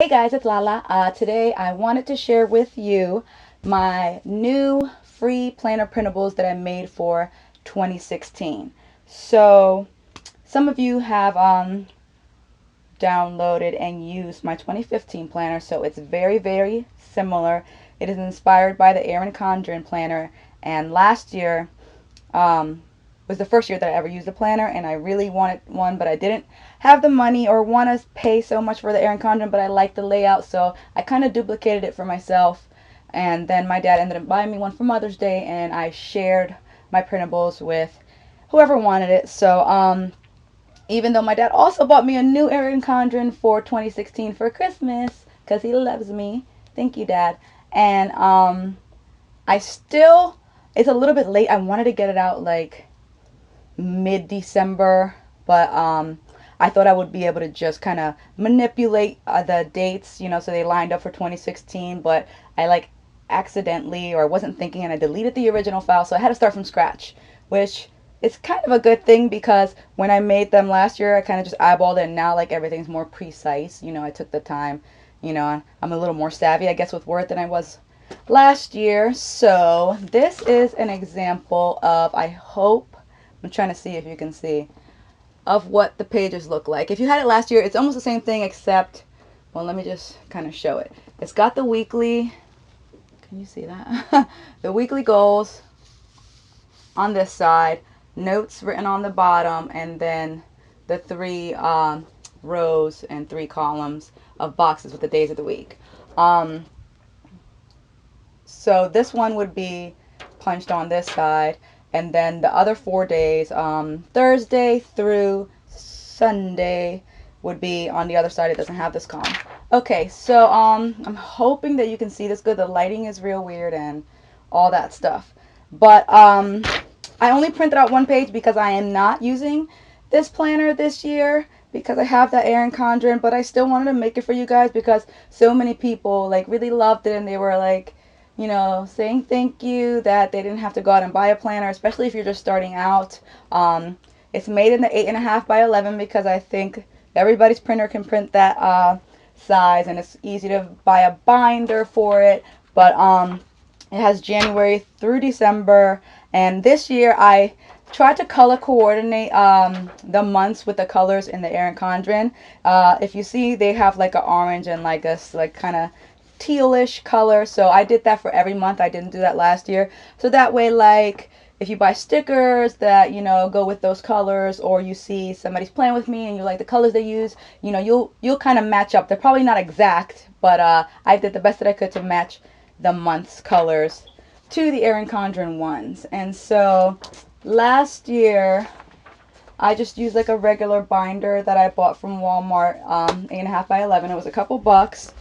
Hey guys, it's LaLa. Today I wanted to share with you my new free planner printables that I made for 2016. So some of you have downloaded and used my 2015 planner, so it's very similar. It is inspired by the Erin Condren planner, and last year was the first year that I ever used a planner, and I really wanted one, but I didn't have the money or want to pay so much for the Erin Condren, but I liked the layout, so I kind of duplicated it for myself. And then my dad ended up buying me one for Mother's Day, and I shared my printables with whoever wanted it. So even though my dad also bought me a new Erin Condren for 2016 for Christmas, because he loves me. Thank you, Dad. And I still, it's a little bit late. I wanted to get it out like mid-December, but I thought I would be able to just kind of manipulate the dates, so they lined up for 2016, but I like accidentally or wasn't thinking and I deleted the original file, so I had to start from scratch, which is kind of a good thing because when I made them last year, I kind of just eyeballed it, and now like everything's more precise. I took the time, I'm a little more savvy, I guess, with Word than I was last year. So this is an example of, I hope, I'm trying to see if you can see, of what the pages look like. If you had it last year, it's almost the same thing except, well, let me just kind of show it. It's got the weekly, can you see that? The weekly goals on this side, notes written on the bottom, and then the three rows and three columns of boxes with the days of the week. So this one would be punched on this side, and then the other 4 days, Thursday through Sunday, would be on the other side. It doesn't have this column. Okay, so I'm hoping that you can see this good. The lighting is real weird and all that stuff. But I only printed out one page because I am not using this planner this year because I have that Erin Condren, but I still wanted to make it for you guys because so many people like really loved it, and they were like, saying thank you that they didn't have to go out and buy a planner, especially if you're just starting out. It's made in the 8.5 by 11 because I think everybody's printer can print that size, and it's easy to buy a binder for it. But it has January through December, and this year I tried to color coordinate the months with the colors in the Erin Condren. If you see, they have like an orange and like a like kind of tealish color, so I did that for every month. I didn't do that last year, so that way, like, if you buy stickers that go with those colors, or you see somebody's playing with me and you like the colors they use, you'll kind of match up. They're probably not exact, but I did the best that I could to match the month's colors to the Erin Condren ones. And so last year I just used like a regular binder that I bought from Walmart, 8.5 by 11. It was a couple bucks,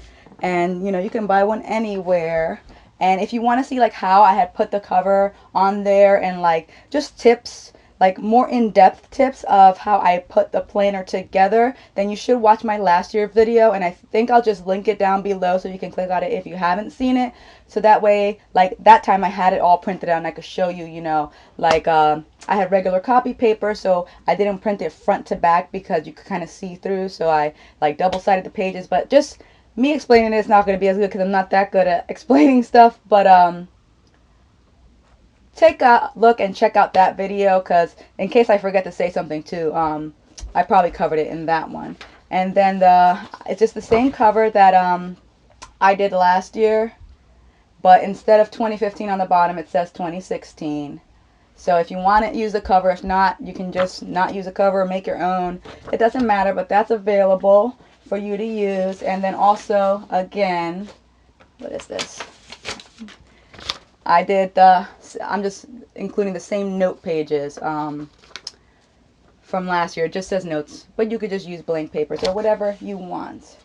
and you can buy one anywhere. And if you want to see like how I had put the cover on there and like just tips, like more in-depth tips of how I put the planner together, then you should watch my last year video, and I think I'll just link it down below so you can click on it if you haven't seen it. So that way, like that time I had it all printed out and I could show you, like I had regular copy paper, so I didn't print it front to back because you could kind of see through, so I like double-sided the pages. But just me explaining it is not going to be as good because I'm not that good at explaining stuff. But take a look and check out that video, because in case I forget to say something too, I probably covered it in that one. And then it's just the same cover that I did last year, but instead of 2015 on the bottom, it says 2016. So if you want to use the cover, if not, you can just not use a cover or make your own. It doesn't matter, but that's available for you to use. And then also, again, what is this? I'm just including the same note pages from last year. It just says notes, but you could just use blank papers or whatever you want.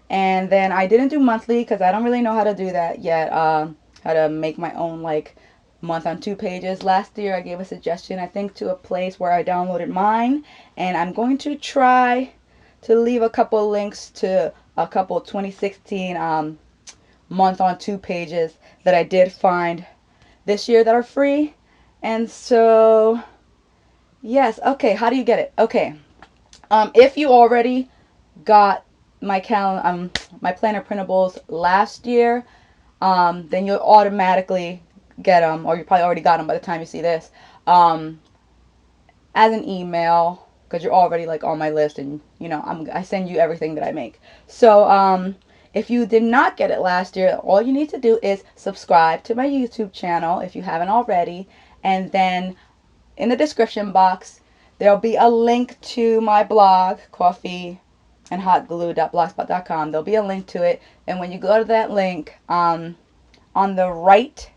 And then I didn't do monthly because I don't really know how to do that yet. How to make my own like month on 2 pages. Last year I gave a suggestion, I think, to a place where I downloaded mine, and I'm going to try to leave a couple links to a couple 2016 month on 2 pages that I did find this year that are free. And so yes, okay, how do you get it? Okay, if you already got my my planner printables last year, then you'll automatically get them, or you probably already got them by the time you see this, um, as an email, because you're already like on my list, and you know I send you everything that I make. So if you did not get it last year, all you need to do is subscribe to my YouTube channel if you haven't already, and then in the description box there'll be a link to my blog, coffee and hotglue.blogspot.com. There'll be a link to it, and when you go to that link, on the right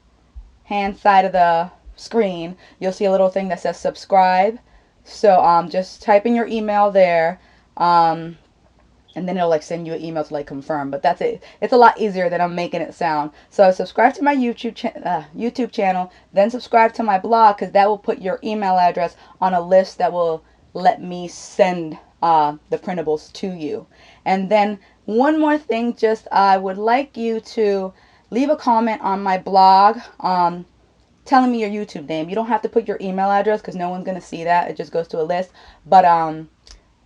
hand side of the screen, you'll see a little thing that says subscribe. So just type in your email there, and then it'll like send you an email to like confirm. But that's it. It's a lot easier than I'm making it sound. So subscribe to my YouTube channel, then subscribe to my blog, because that will put your email address on a list that will let me send the printables to you. And then one more thing, just I would like you to leave a comment on my blog, telling me your YouTube name. You don't have to put your email address because no one's going to see that. It just goes to a list. But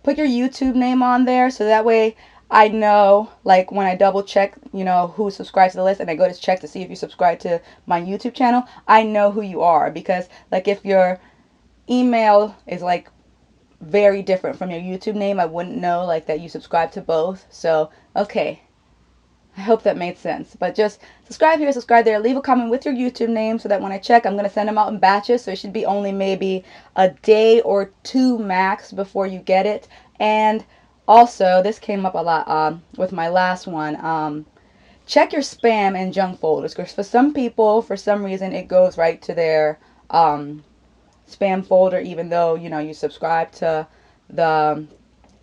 put your YouTube name on there, so that way I know, like when I double check, you know, who subscribed to the list, and I go to check to see if you subscribe to my YouTube channel, I know who you are. Because like if your email is like very different from your YouTube name, I wouldn't know like that you subscribe to both. So okay, I hope that made sense. But just subscribe here, subscribe there, leave a comment with your YouTube name, so that when I check, I'm going to send them out in batches. So it should be only maybe a day or two max before you get it. And also, this came up a lot with my last one. Check your spam and junk folders, because for some people, for some reason, it goes right to their spam folder, even though, you know, you subscribe to the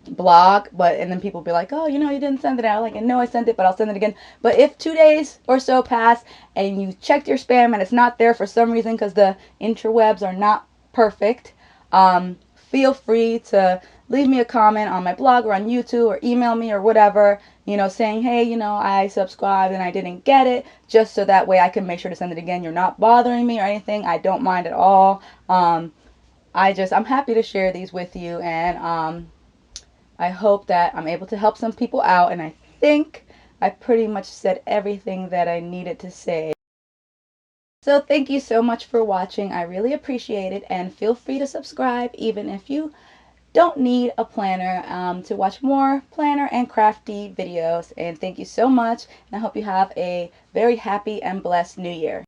blog. But and then people be like, oh, you know, you didn't send it out. Like, no, I sent it, but I'll send it again. But if 2 days or so pass and you checked your spam and it's not there for some reason, because the interwebs are not perfect, feel free to leave me a comment on my blog or on YouTube, or email me or whatever, you know, saying, hey, you know, I subscribed and I didn't get it, just so that way I can make sure to send it again. You're not bothering me or anything. I don't mind at all. I'm happy to share these with you, and I hope that I'm able to help some people out, and I think I pretty much said everything that I needed to say. So thank you so much for watching. I really appreciate it, and feel free to subscribe even if you don't need a planner, to watch more planner and crafty videos. And thank you so much, and I hope you have a very happy and blessed new year.